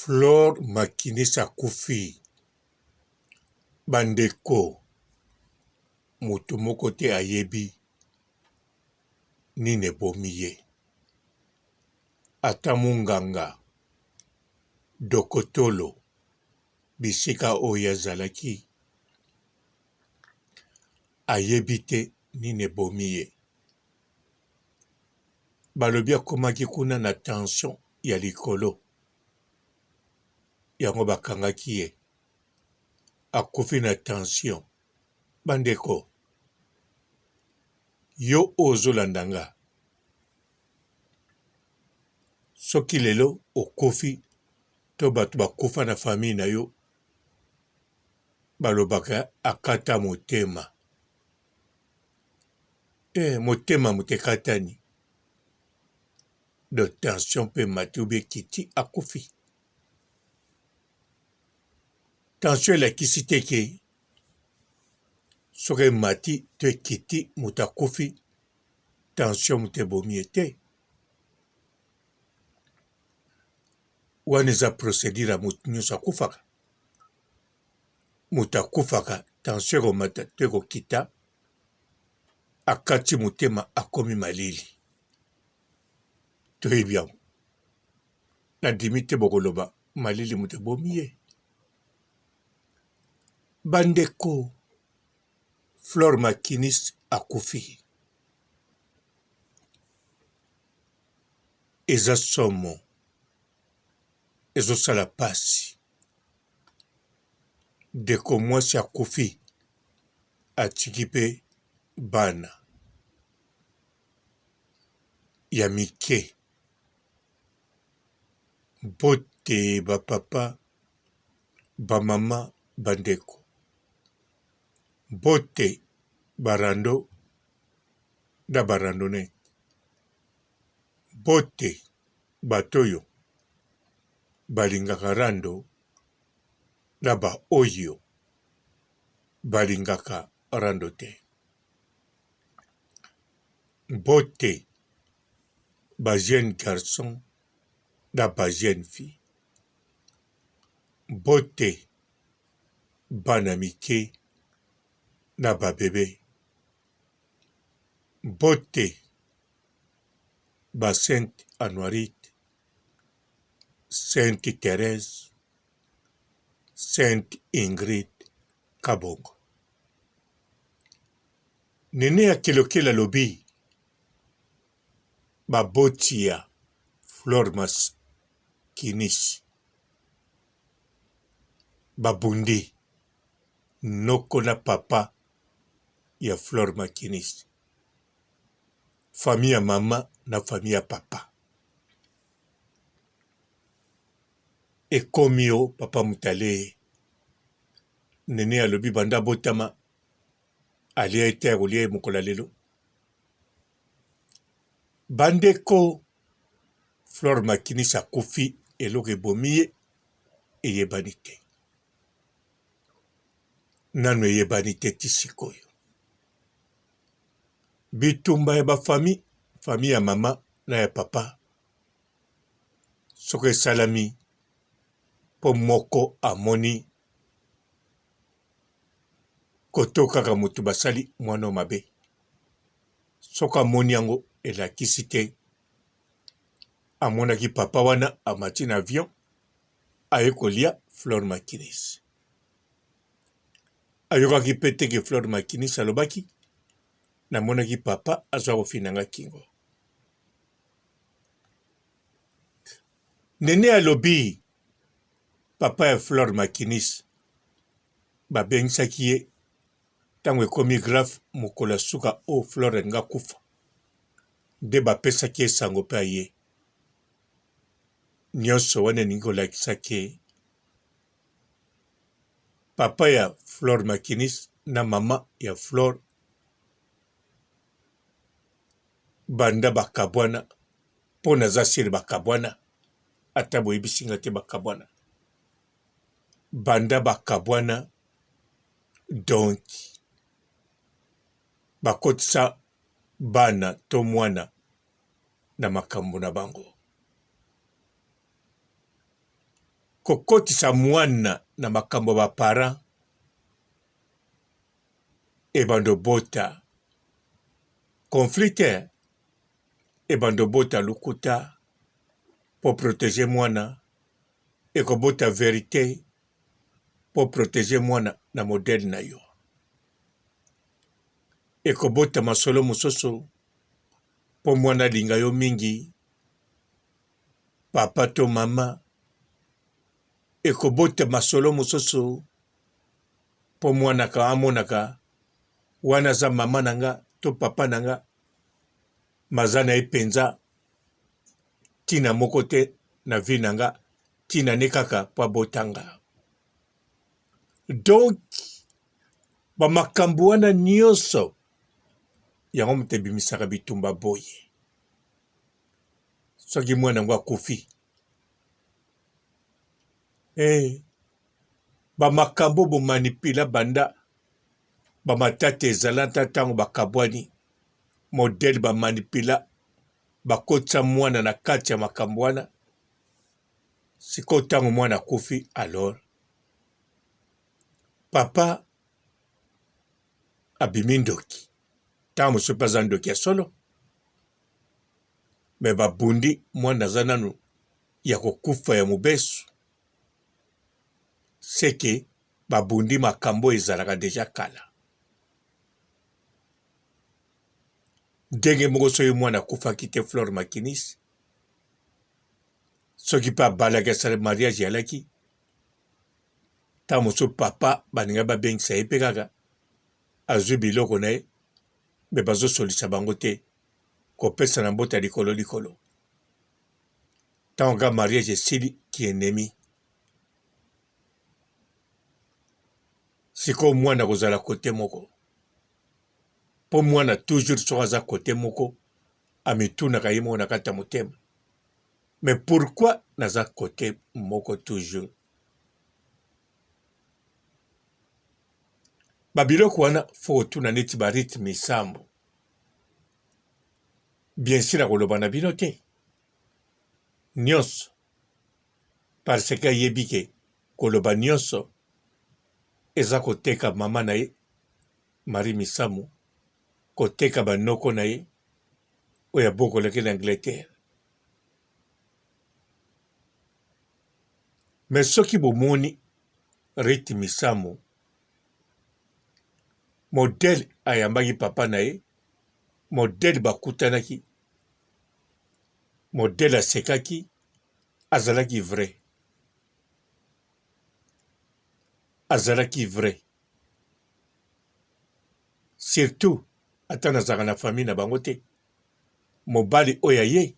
Flore Makinis akufi. Bandeko. Mutu moko te ayebi. Nini ebomi ye. Ata munganga. Dokotolo. Bisika oyo azalaki. Ayebi te nini ebomi ye. Balobi akomaki kuna na tension ya likolo. Yango bakangaki ye. Akufi na tension. Bandeko. Yo ozolanda nga. Soki lelo okufi to bato bakufa na famille na yo. Balobaka akata motema. Motema mutekatani. De tension pe matube kiti akufi. Tension elakisi te ke soki mati to ekiti mutakufi. Tension mutebomi ete. Wana eza procédure mutu nyonso akufaka. Mutakufaka tension ekomata to ekokita. Akati motema akomi malili. Toyebi yango. Nandimi te bokoloba malili mutu ebomi ye. Bandeko. Flore Makinis akufi. Eza somo. Ezosala pasi. Deko mwasi akufi. Atiki pe bana. Ya mike. Bote ba papa. Ba mama bandeko. Bote barando. Da barandone. Bote batoyo. Balingaka rando. Na ba oyo. Balingaka rando te. Bote ba jeune garçon. Na ba jeune fille. Bote bana mike. Na ba bébé. Bote ba Sainte Anuarite. Sainte Thérèse. Sainte Ingrid Kabongo. Nene ya kelokela lobi. Baboti ya Flore Makinis. Babundi. Noko na papa ya Flore Makinis. Famille ya mama na famille ya papa. Ekomi yo papa mutale. Nene ya lobi banda botama. Alia ete olia mukola lelo. Bandeko. Flore Makinis akufi eloko ebomi ye. Eyebani te. Nano eyebani te tisikoyo. Bitumba ya ba famille ya mama na ya papa. Soke salami. Po moko amoni. Koto kaka mutu basali mwano mabe. Soka amoni yango elakisi te. Amonaki papa wana amati na avion. Aye kolia Flore Makinis. Ayokaki pete ke Flore Makinis alobaki. Namonaki papa azwa kofinanga kingo. Nene alobi papa ya Flore Makinis. Babengisaki ye. Tango ekomi grave mukola suka o Flore nga kufa. Nde bapesaki esango pe aye. Nyonso wana ningi kolakisaki papa ya Flore Makinis na mama ya Flore banda bakabwana pona za siri bakabwana ata boyebisinga te bakabwana banda bakabwana donc bakotisa bana to mwana na makambo na bango. kokotisa mwana na makambo ba parent ebando bota conflit ebando bota lukuta pour protéger mwana ekobota vérité pour protéger mwana na modèle na yo ekobota masolo mosusu po mwana linga yo mingi papa to mama ekobota masolo mosusu po mwana ka amonaka wana za mama nanga to papa nanga maza na ye penza tina moko te na vi nanga tina ne kaka po abotanga. Donc bamakambo wana nyonso yango moto ebimisaka bitumba boye soki mwana yango akufi bamakambo bomanipula banda bamatata ezala ta ntango bakabwani modele bamanipula bakotisa mwana na kati ya makambo wana sikoyo ntango mwana akufi alors papa abimi ndoki ntango mosusu mpe aza ndoki ya solo me babundi mwana aza nanu ya kokufa ya mobesu seke babundi makambo ezalaka deja kala ndenge moko soki mwana akufaki te Flore Makinis soki mpe abalaki asala mariage alaki ntango mosusu papa baninga babengisa ye mpe kaka azwi biloko na ye me bazosolisa bango te kopesa na mbota likolo likolo ntango ka mariage esili kienemi sikoyo mwana kozala kote moko mpo mwana toujours soki aza kote moko amitunaka ye moko na kati ya motema mais pourquoi naza kote moko toujours babiloko wana fo kotuna neti barythme isambo bien sûr akoloba na bino te nyonso parce que ayebi ke koloba nyonso eza koteka mama na ye Marie Misamu koteka banoko na ye oyo abokolaki na Angleterre mais soki bomoni Rite Misamu modèle ayambaki papa na ye modèle bakutanaki modèle asekaki azalaki vrai surtout ata nazalaka na famille na bango te mobali oyo aye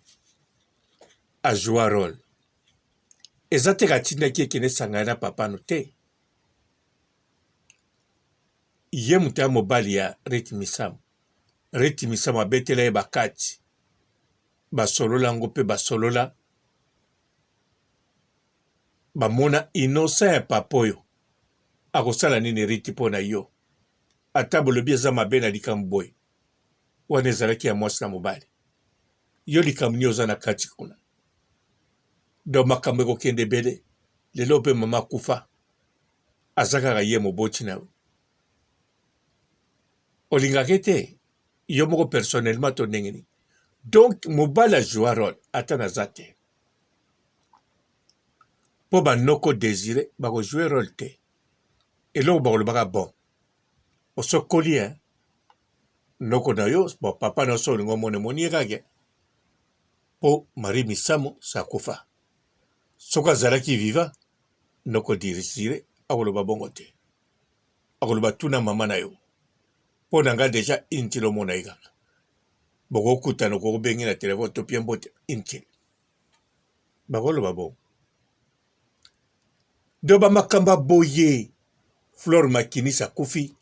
azwa role eza te katindaki ekende sangana na papa no te ye moto ya mobali ya Rite Misamu abetela ye bakati basolola yango mpe basolola bamona inosa ya papa oyo akosala nini Rite mpo na yo ata bolobi eza mabe na likambo boye wana ezalaki ya mwasi na mobali yo likambo nini oza na kati kuna do makambo ekokende ebele lelo mpe mama akufa aza kaka ye moboti na yo olingaki te yo moko personnellement to ndenge nini donc mobali azwa role ata naza te mpo banoko désiré bakozwa role te eloko bakolobaka bon osokoli noko na yo bon papa na yo so olingo omoni ye kaka mpo Marie Misamu sakufa soki azalaki viva noko désiré akoloba bongo te akoloba tuna mama na yo mpo na nga deja intili omona ye kaka bokokutana kokobengi na telefone to pie mbote intili bakoloba bongo do bamakambo aboye Flore Makinis akufi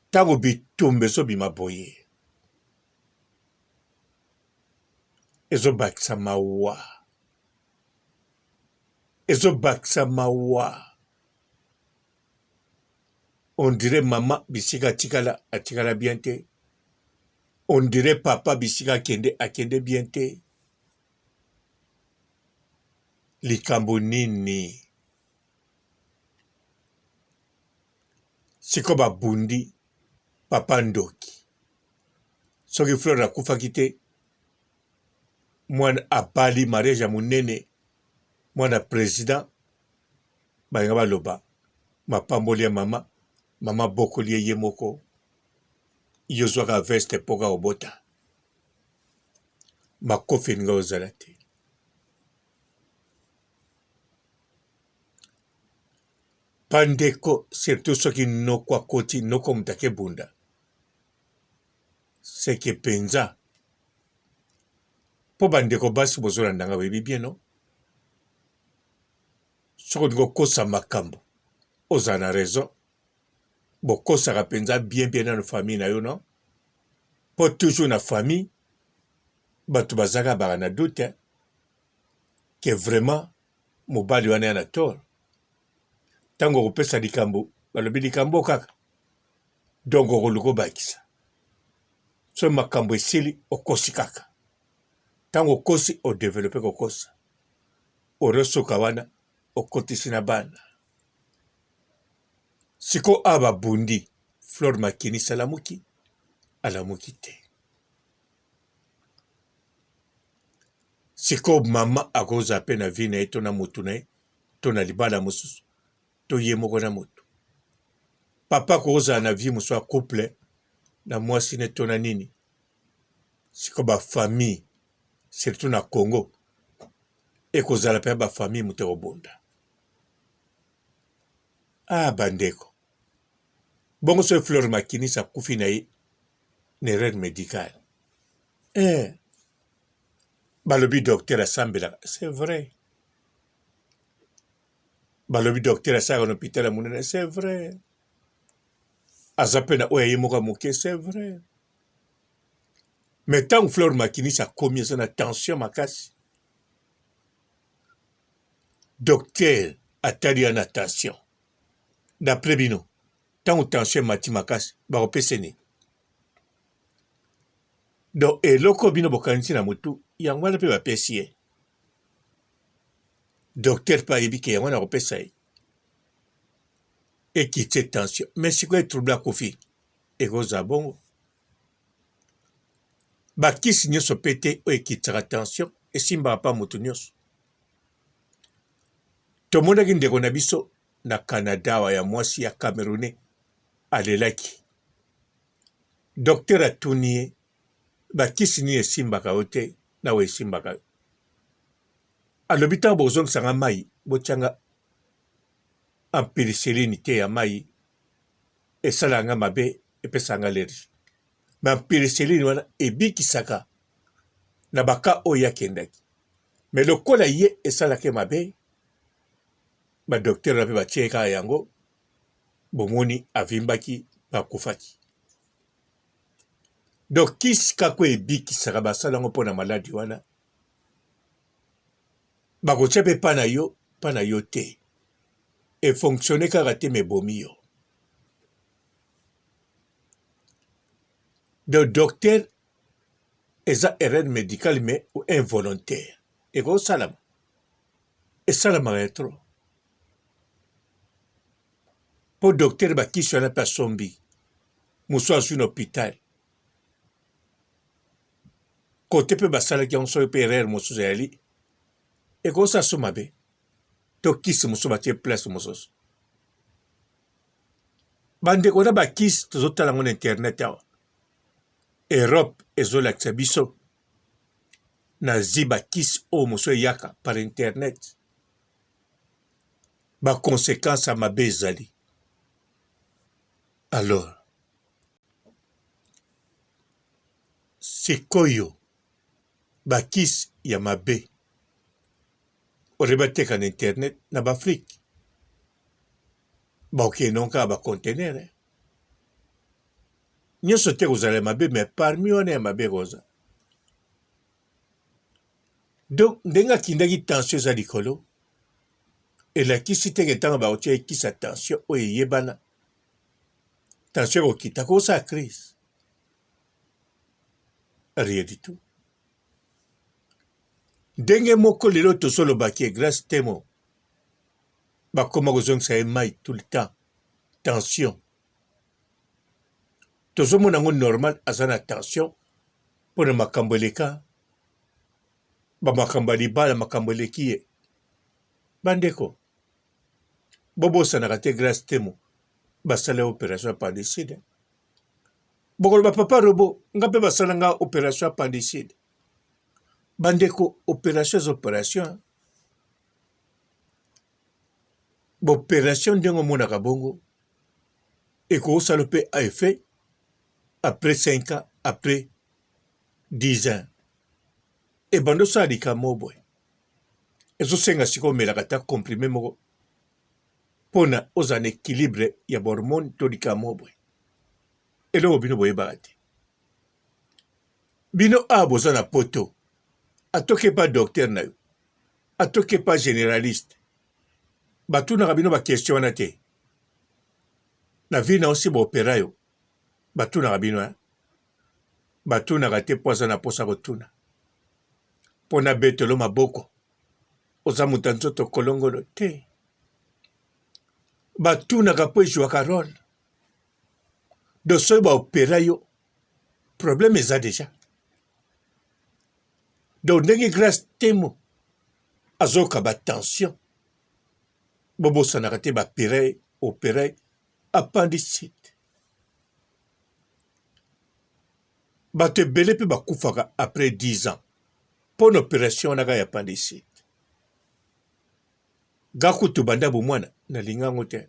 ntango bitumba ezobima boye ezobakisa mawa on dirait mama bisika atikala bien te on dirait papa bisika akende bien te likambo nini siko babundi papa Ndoki soki Fleur akufaki te mwana abali mariage ya monene mwana président balinga baloba mapamboli ya mama bokoli ye moko yo zwaka veste mpoka obota makofi eninga ozala te pandeko surtout soki noko akoti noko moto akebunda seke penza mpo bandeko basi bozolandanga bebi bien no soki olingi okosa makambo ozala na raison bokosaka mpenza bien na famille na yo no mpo toujours na famille bato bazaka baka na doute ke vraiment mobali wana ya na tort ntango okopesa likambo balobi likambo kaka donc okoluka obakisa so makambo esili okosi kaka ntango okosi odevelope kokosa orosoka wana okotisi na bana siko a babundi Fleur Makinis alamuki te siko mama akoza pe na vi na ye to na motu na ye to na libala mosusu to ye moko na motu papa akozala na vi mosusu ya couple na mwasi ne to na nini siko bafamille surtout na Congo ekozala mpe bafamille moto ekobunda bandeko bongo so Fleur Makinis akufi na ye na erreur médicale balobi docteur asambelaka c'est vrai balobi docteur asalaka na hôpital ya monene c'est vrai aza mpe na oyo aye moko ya moke c'est vrai mais ntango Fleur Makinis akomi aza na tension makasi docteur atali ya na tension d'après bino ntango tension emati makasi bakopesa nini donc eloko bino bokanisi na motu yango wana mpe bapesi ye docteur mpe ayebi ke yango wana akopesa ye ekiti tension mais sikoyo etrouble akufi ekozala bongo bakisi nyonso mpe te oyo ekitisaka tension esimbaka mpa motu nyonso tomonaki ndeko na biso na Canada wa ya mwasi ya Camerounais alelaki docteur atuni ye bakisi nini esimbaka yo te na oyo esimbaka yo alobi ntango bozongisanga mai botyanga ampiliseline te ya mai esalanga mabe epesanga allergie me ampiliseline wana ebikisaka na baka oyo akendaki me lokola ye esalaki mabe badoktere na mpe batie kaka yango bomoni avimbaki bakufaki donc kisi kako ebikisaka basala yango mpo na maladi wana bakotia mpe mpa na yo te efonctionne kaka te mebomi yo donc docteur eza erreur médicale mais involontaire ekosalama esalamaka ya trop mpo docteur bakisi wana mpe asombi mosu azwi na hôpital kote mpe basalaki yango soki mpe erreur mosusu eyali ekosala so mabe to kisi mosusu batie place mosusu bandeko na bakisi tozotala yango na internet awa Europe ezolakisa biso nazi bakisi oyo mosusu eyaka par internet baconséquence ya mabe ezali alors sikoyo bakisi ya mabe oyo bateka na internet na baafrike bakokende kaka bacontenere nyonso te kozala ya mabe mais parmi wana ya mabe koza donc ndenge akindaki tension eza likolo elakisi teke ntango bakotia ekisa tension oyo eyebana tension ekokita kosala crise rien du tout ndenge moko lelo tozolobaki grâce temo bakoma kozongisa ye mai tout le temps tension tozomona yango normal aza na tension mpo na makambo eleka bamakambo ya libala makambo eleki ye bandeko bobosanaka te grâce temo basala opération ya appendicite bokoloba papa robo nga mpe basala nga opération ya appendicite bandeko opération eza opération baopération ndenge omonaka bongo ekosala mpe a effet après 5 ans après 10 ans ebanda osala likambo boye ezosenga sikoyo omelaka ta comprime moko mpona ozala na équilibre ya bahormone to likambo boye eloko bino boyebaka te bino awa boza na poto atoke pa docteur na yo atoke pa généraliste batunaka bino bakestion wana te na vi na osi baopera yo batunaka bino batunaka te mpo aza na mposa kotuna mpo na betelo maboko oza moto ya nzoto kolongolo te batunaka mpo ezwaka role do soki baopera yo problème eza deja donc ndenge grâce temo azoyoka batension bobosanaka te opéra appendicite bato ebele mpe bakufaka après 10 ans mpo na opération wana kaka ya appendicite ga kutu banda bomwana nalinga yango te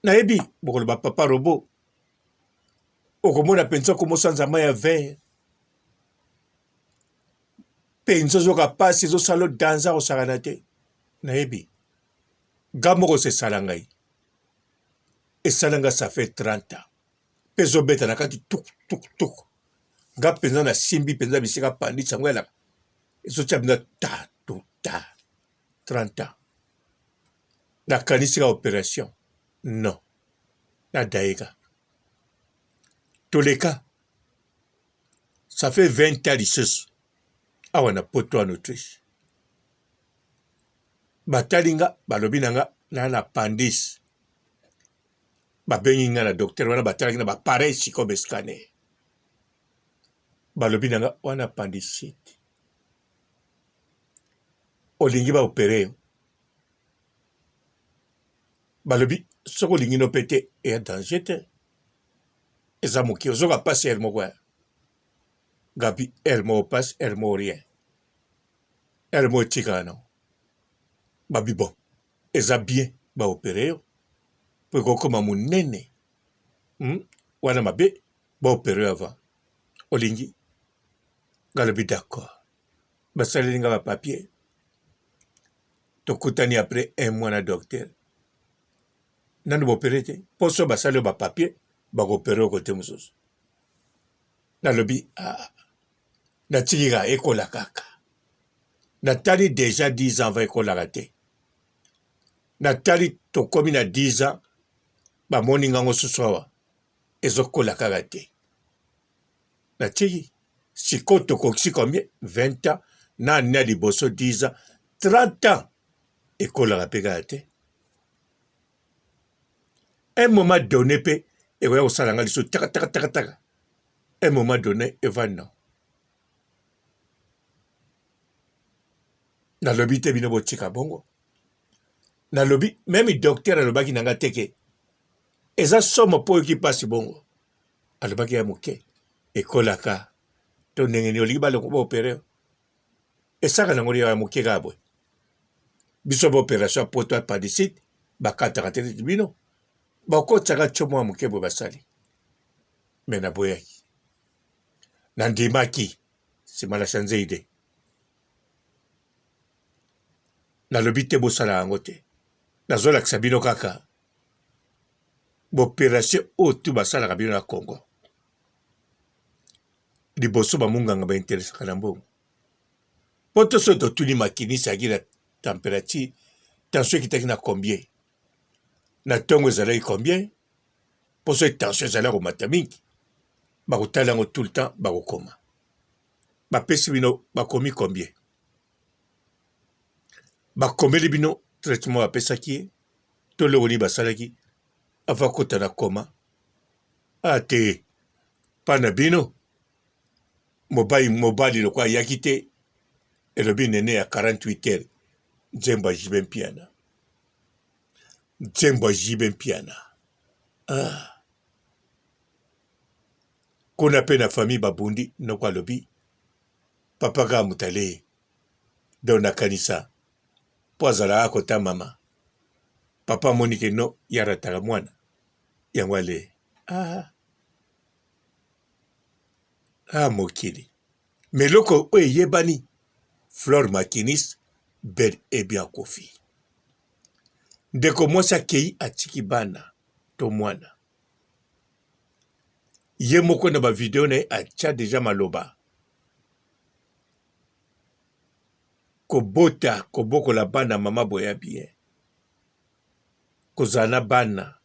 nayebi bokoloba papa robo okomona mpenza komosanza mai ya vert mpenza ozoyoka mpasi ezosala danza kosakana te nayebi ga moko sesala ngai esala nga ça fait 30 ans mpe ezobeta na kati tuk nga mpenza na simbi mpenza bisika pandisi yango elaka ezotia mpenza ta 30 ans nakanisi ka opération non nadayeka toleka ça fait 20 ans lisusu awa na poto en Autriche batali nga balobi na nga na appendicite babengi nga na docteur wana batalaki na bapareil sikoyo bescanner balobi na nga wana appendicite olingi baopere yo balobi soki olingi no mpe te eya danger te eza moke ozoka mpasi ere moko ya gabi ere moko mpasi ere moko rien ere moko etikaka nango babi bon eza bien baopere yo mpo ekokoma monene wana mabe baopere yo avant olingi ngalobi d'accord basaleli nga bapapier tokutani après 1 mois na docteur nanu baopere te mpo so basali yo bapapier bakopere yo kote mosusu nalobi natiki kaka ekola kaka natali déjà 10 ans va ekolaka te natali tokomi na 10 ans bamoni ngango susu awa ezokola kaka te natiki sikoyo tokokisi combien 20 ans nani na liboso 10 ans 30 ans ekolaka mpe kaka te un moment donné mpe ekoya kosala nga liso taka un moment donné eva non nalobi te bino botika bongo nalobi meme docteur alobaki na nga teke eza somo mpo oyoki mpasi bongo alobaki ya moke ekolaka to ndenge nini olingi balongo baopere esaka nango ya moke kaka boye biso baopération ya poto ya appendicite bakataka te neti bino bakotisaka tiomo ya moke boye basali me naboyaki nandimaki nsima na chanze ide nalobi te bosala yango te nazolakisa bino kaka baopération oyo tu basalaka bino na Congo liboso bamunganga bainteresaka na mbongo mpo to so totuni makinisi yaki na température tension ekitaki na combien na ntongo ezalaki combien mpo so tension ezalaki komata mingi bakotala yango tout le temps bakokoma bapesi bino bakomi combien bakomeli bino traitement apesaki to lewoni basalaki ava kota na koma ate pana bino mobali lokwa ayaki te elobi nene ya 48 heures nzembo ajibe mpiana kuna pe na famille babundi noko alobi papa ka mutale don nakanisa po azalaka kota mama papa monike no yarataka mwana yango ale mokili meloko oyo eyebani Flore Makinis bel et bien kofi ndeko mwasi akei atiki bana to mwana ye moko na bavideo na ye atya deja maloba kobota kobokola bana mama boya bien kozala na bana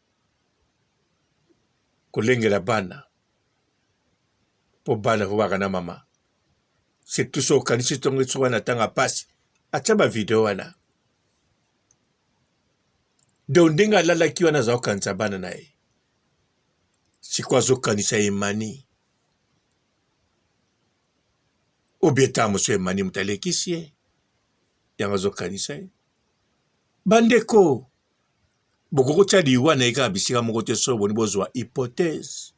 kolengela bana po bana fo baka na mama surtout so okanisi tongo so wana tanga pasi atya bavideo wana donc ndenge alalaki wana aza kokanisa bana na ye siko azokanisa emani obieta moso emani moto alekisi ye yango azokanisa ye bandeko bokokotya liwa na ye kaka bisika moko te so boni bozwa hypothèse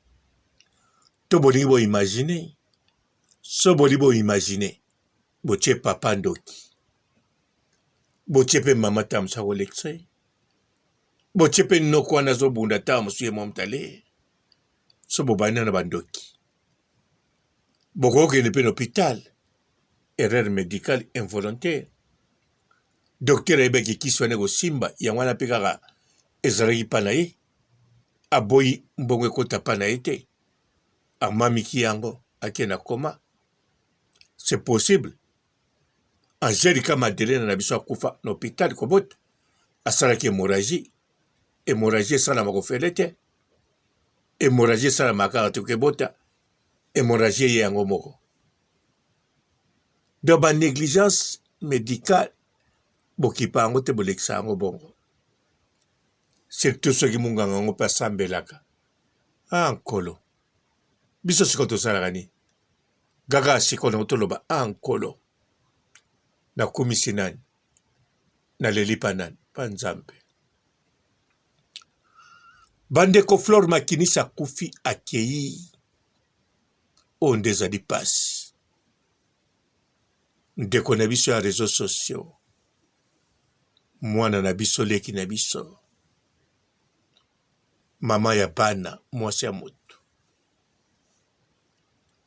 to bolingi boimagine so boli boimagine botie papa ndoki botie mpe mama ta mosu akolekisa ye botie mpe noko wana azobunda ta mosu ye mwa motale so bobani na bandoki bokokende mpe na hôpital erreur médicale involontaire docteur ayebaki kisi wana ekosimba yango wana mpe kaka ezalaki mpa na ye aboyi mbongo ekota mpa na ye te amamiki yango akende na koma c'est possible Angelica Madelena na biso akufa na hôpital kobota asalaki hémorragie esalamaka kofele te hémorragie esalamaka kaka te kebota hémorragie ye yango moko donc banégligence médicale bokipa yango te bolekisa yango bongo surtout soki munganga yango mpe asambelaka nkolo biso siko tosalaka nini gaga siko nango toloba nkolo nakumisi nani naleli pa nani pa nzambe bandeko Flore Makinis akufi akei oyo nde ezali pasi ndeko na biso ya réseaux sociaux mwana na biso leki na biso mama ya bana mwasi ya moto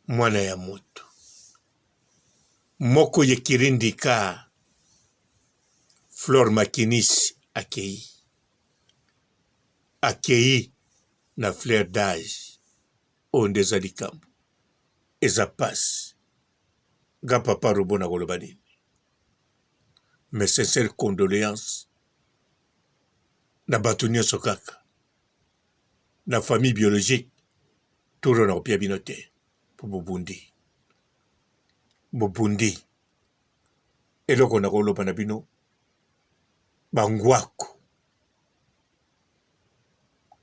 mwana ya moto moko ye kirindika Flore Makinis akei na fleur d'âge oyo nde eza likambo eza pasi nga papa robona koloba nini mes sincères condoléances na bato nyonso kaka na famille biologique turo na kopia bino te po bobundi eloko na koloba na bino bangwaku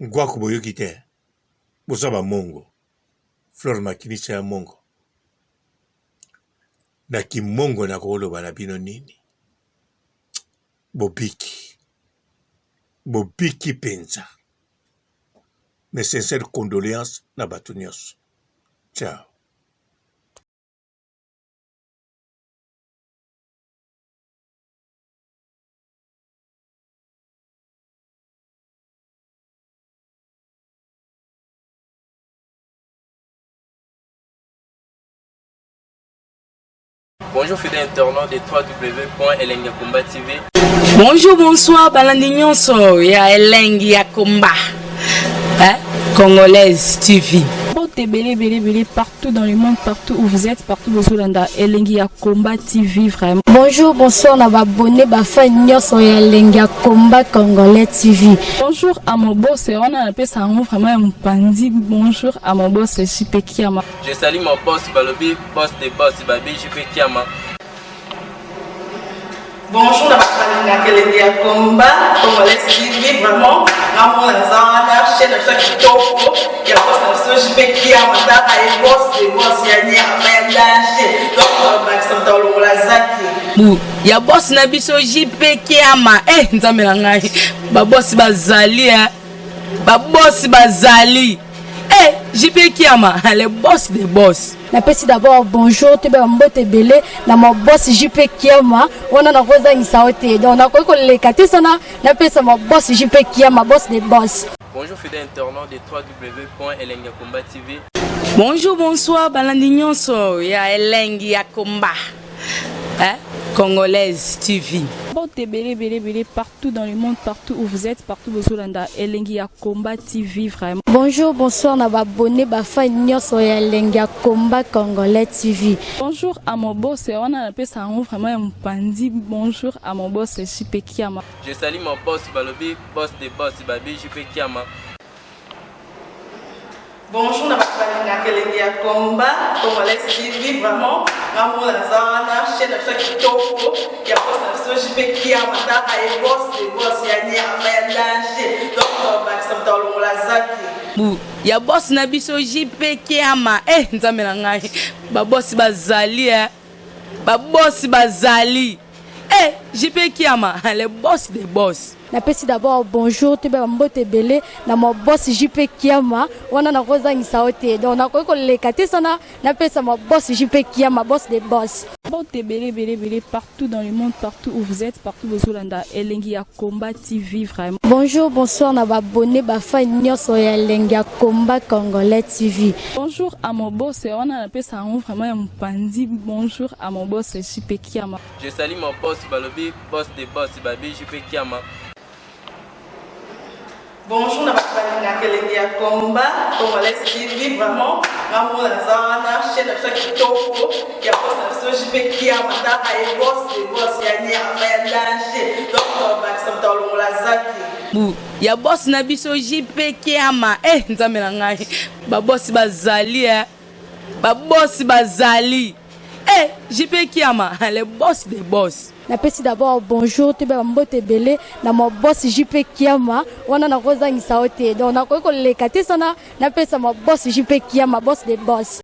ngwaku boyoki te boza bamongo Flore Makinis ya mongo na kimongo na koloba na bino nini bobiki penza mes sincères condoléances na bato nyonso ciao. Bonjour fidèles internautes de www.elengiakomba TV. Bonjour, bonsoir, balandi nyonso ya Elengi ya Komba, Congolaise TV. Belé partout dans le monde, partout où vous êtes, partout où vous êtes, Elengi ya Komba TV vraiment. Bonjour, bonsoir, on va abonner fan nyonso ya Elengi ya Komba Congolais TV. Bonjour à mon boss, on a appelé ça vraiment un pandi. Bonjour à mon boss, JP Kiama. Je salue mon boss Balobi, boss des boss Babi, JP Kiama. Bonjour, la Kelly à combat, comme les civils, vraiment, dans mon zana, chez le sac topo, il y a pas de JP qui a matin, et boss, des boss, il y a un danger, donc on va accepter le lazaki. Il y a boss nabiso JP qui a ma, nzamelangai, ba boss bazali, ba boss bazali. JP Kiama, le boss des boss. Napesi d'abord bonjour, tu es mbote belé, na mon boss JP Kiama, on a rosa insaote. Donc on a quoi les katesana, napesi mon boss JP Kiama, boss des boss. Bonjour fidèles internautes de www.elengiakomba TV. Bonjour, bonsoir, balandignon so, ya Elengi Yakomba. Congolaise TV. Belé, partout dans le monde, partout où vous êtes, partout où vous êtes, Elengi Yakomba TV, vraiment. Bonjour, bonsoir, na abonné, fan nyonso ya Elengi Yakomba Congolais TV. Bonjour à mon boss, on a appelé ça vraiment un pandi. Bonjour à mon boss, JP Kiama. Je salue mon boss Balobi, boss des boss, Babi JP Kiama. Bonjour, la Kelly à combat, comme les civils, vraiment, dans mon zana, chez le sac topo, il y a pas de JP qui a matin, et boss, des boss, il y a un danger, donc on va accepter le lazaki. Il y a boss nabiso JP qui a ma, nzamelangai, ba boss bazali, ba boss bazali. JP qui a ma, le boss des boss. Napesi d'abord bonjour, tu es mbote belé, na mon boss JP Kiama, on a rosa insaote. Donc on a quoi les katesana, napesi mon boss JP Kiama, boss des boss. Belé, partout dans le monde, partout où vous êtes, partout où vous êtes, Elengi Yakomba TV, vraiment. Bonjour, bonsoir, na abonné, fan nyonso ya Elengi Yakomba Congolais TV. Bonjour à mon boss, on a appelé ça vraiment un pandi. Bonjour à mon boss, JP Kiama. Je salue mon boss Balobi, boss des boss, Babi JP Kiama. Bonjour, la Kelly à combat, comme les civils, vraiment, dans mon zana, chez le sac topo, il y a pas de JP qui a matin, et boss, des boss, il y a un danger, donc on va accepter le lazaki. Il y a boss nabiso JP Kiama, nzamelangai, ba boss bazali, ba boss bazali. JP Kiama, le boss des boss. Napesi d'abord bonjour, tu es mbote belé, na mon boss JP Kiama, on a rosa insaote. Donc on a quoi les katesana, napesi mon boss JP Kiama, boss des boss.